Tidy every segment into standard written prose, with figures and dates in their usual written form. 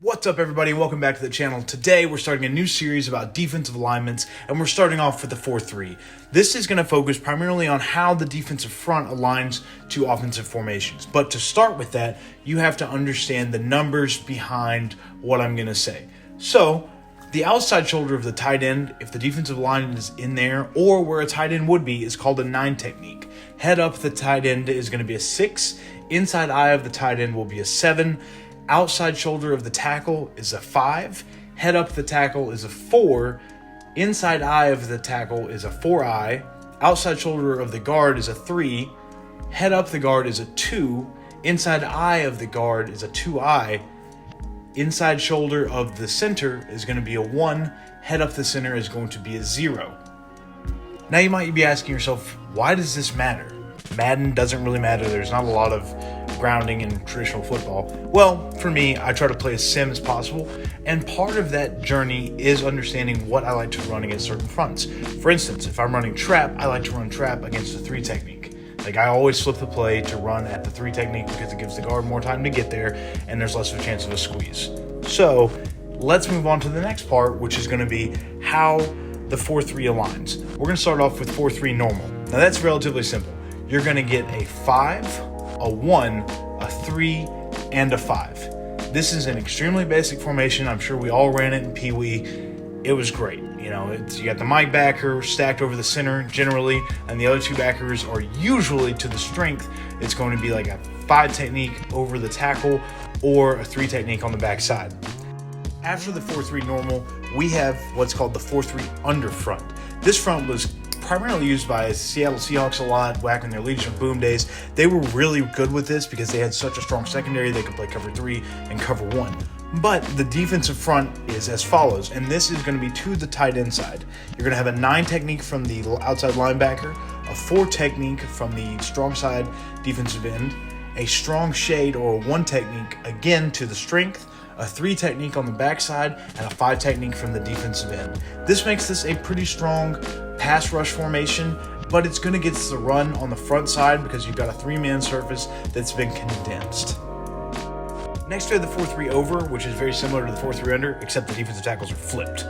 What's up, everybody? Welcome back to the channel. Today, we're starting a new series about defensive alignments, and we're starting off with the 4-3. This is going to focus primarily on how the defensive front aligns to offensive formations. But to start with that, you have to understand the numbers behind what I'm going to say. So, the outside shoulder of the tight end, if the defensive line is in there, or where a tight end would be, is called a 9 technique. Head up the tight end is going to be a 6. Inside eye of the tight end will be a 7. Outside shoulder of the tackle is a 5. Head up the tackle is a 4. Inside eye of the tackle is a 4-eye. Outside shoulder of the guard is a 3. Head up the guard is a 2. Inside eye of the guard is a 2-eye. Inside shoulder of the center is going to be a 1. Head up the center is going to be a 0. Now you might be asking yourself, why does this matter? Madden doesn't really matter. There's not a lot of grounding in traditional football. Well, for me, I try to play as sim as possible, and part of that journey is understanding what I like to run against certain fronts. For instance, if I'm running trap, I like to run trap against a 3 technique. Like, I always flip the play to run at the 3 technique because it gives the guard more time to get there, and there's less of a chance of a squeeze. So, let's move on to the next part, which is going to be how the 4-3 aligns. We're going to start off with 4-3 normal. Now, that's relatively simple. You're going to get a 5, a 1, a 3, and a 5. This is an extremely basic formation. I'm sure we all ran it in Pee Wee. It was great. You know, you got the Mike backer stacked over the center generally, and the other 2 backers are usually to the strength. It's going to be like a 5 technique over the tackle or a 3 technique on the backside. After the 4-3 normal, we have what's called the 4-3 under front. This front was primarily used by Seattle Seahawks a lot back in their Legion of Boom days. They were really good with this because they had such a strong secondary. They could play cover 3 and cover 1. But the defensive front is as follows, and this is going to be to the tight end side. You're going to have a 9 technique from the outside linebacker, a 4 technique from the strong side defensive end, a strong shade or a 1 technique again to the strength, a 3 technique on the backside, and a 5 technique from the defensive end. This makes this a pretty strong pass rush formation, but it's going to get the run on the front side because you've got a 3-man surface that's been condensed. Next we have the 4-3 over, which is very similar to the 4-3 under, except the defensive tackles are flipped.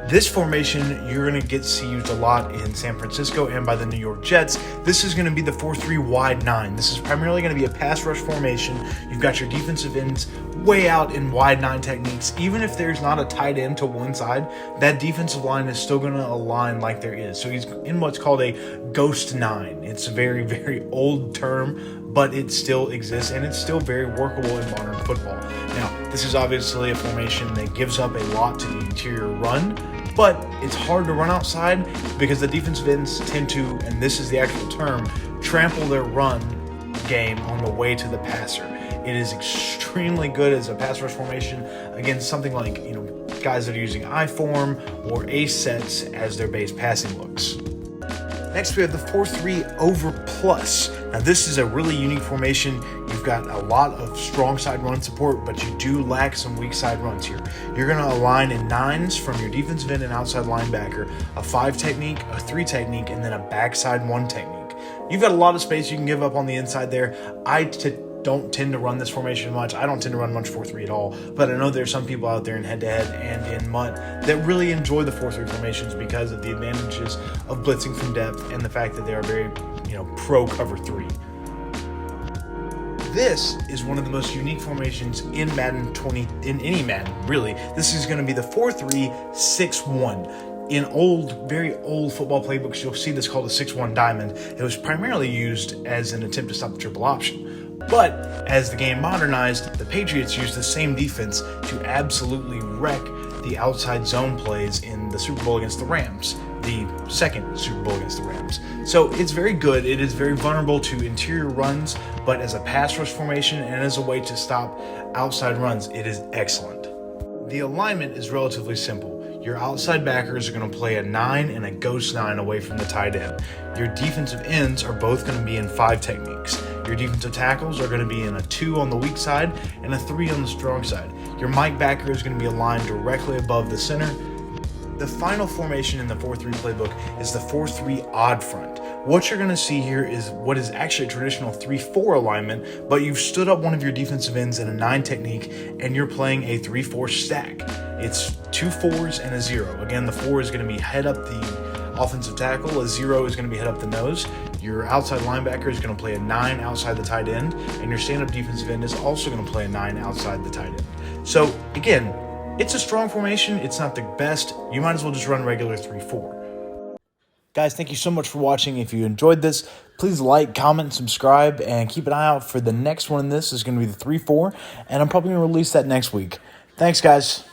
This formation you're going to get to see used a lot in San Francisco and by the New York Jets. This is going to be the 4-3 wide 9. This is primarily going to be a pass rush formation. You've got your defensive ends way out in wide 9 techniques. Even if there's not a tight end to one side, that defensive line is still going to align like there is. So he's in what's called a ghost 9. It's a very, very old term, but it still exists, and it's still very workable in modern football. Now, this is obviously a formation that gives up a lot to the interior run, but it's hard to run outside because the defensive ends tend to, and this is the actual term, trample their run game on the way to the passer. It is extremely good as a pass rush formation against something like, guys that are using I form or ace sets as their base passing looks. Next, we have the 4-3 over plus. Now, this is a really unique formation. You've got a lot of strong side run support, but you do lack some weak side runs here. You're going to align in 9s from your defensive end and outside linebacker, a 5 technique, a 3 technique, and then a backside 1 technique. You've got a lot of space you can give up on the inside there. I don't tend to run this formation much. I don't tend to run much 4-3 at all, but I know there's some people out there in head-to-head and in MUT that really enjoy the 4-3 formations because of the advantages of blitzing from depth and the fact that they are very, pro cover 3. This is one of the most unique formations in Madden 20, in any Madden, really. This is going to be the 4-3-6-1. In very old football playbooks, you'll see this called a 6-1 diamond. It was primarily used as an attempt to stop the triple option. But as the game modernized, the Patriots used the same defense to absolutely wreck the outside zone plays in the Super Bowl against the Rams, the second Super Bowl against the Rams. So it's very good. It is very vulnerable to interior runs, but as a pass rush formation and as a way to stop outside runs, it is excellent. The alignment is relatively simple. Your outside backers are going to play a 9 and a ghost 9 away from the tight end. Your defensive ends are both going to be in 5 techniques. Your defensive tackles are going to be in a 2 on the weak side and a 3 on the strong side. Your Mike backer is going to be aligned directly above the center. The final formation in the 4-3 playbook is the 4-3 odd front, what you're going to see here is what is actually a traditional 3-4 alignment, but you've stood up one of your defensive ends in a 9 technique, and you're playing a 3-4 stack. It's 2 4s and a 0. Again, the 4 is going to be head up the offensive tackle. A 0 is going to be head up the nose. Your outside linebacker is going to play a 9 outside the tight end, and your stand-up defensive end is also going to play a 9 outside the tight end. So, again, it's a strong formation. It's not the best. You might as well just run regular 3-4. Guys, thank you so much for watching. If you enjoyed this, please like, comment, subscribe, and keep an eye out for the next one. This is going to be the 3-4, and I'm probably going to release that next week. Thanks, guys.